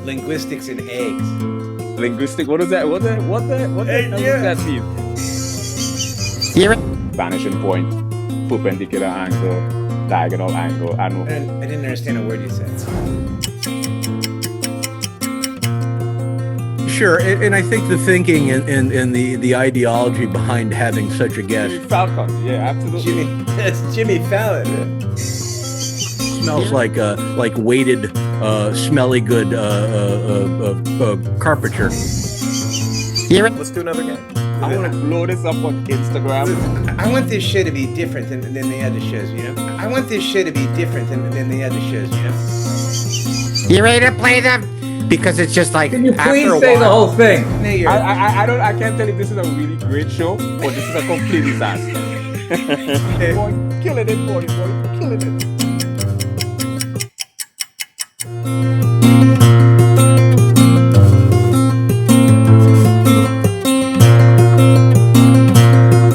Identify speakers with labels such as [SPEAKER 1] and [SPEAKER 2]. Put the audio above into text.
[SPEAKER 1] linguistics and eggs.
[SPEAKER 2] Linguistic, what is that? What the hell does that mean? Vanishing point, perpendicular angle, diagonal angle. I don't know.
[SPEAKER 1] I didn't understand a word you said.
[SPEAKER 3] Sure, and I think the thinking and the ideology behind having such a guest.
[SPEAKER 2] Falcon, yeah, absolutely.
[SPEAKER 1] That's Jimmy Fallon.
[SPEAKER 3] Smells like weighted, smelly good carpenter.
[SPEAKER 1] Let's do another game.
[SPEAKER 2] I want to blow this up on Instagram.
[SPEAKER 1] I want this show to be different than the other shows, you know? I want this show to be different than the other shows, you know?
[SPEAKER 4] You ready to play them? Because it's just like,
[SPEAKER 5] can you please say the whole thing?
[SPEAKER 2] I can't tell if this is a really great show or this is a complete disaster. Boy, killing it, boy, killing it.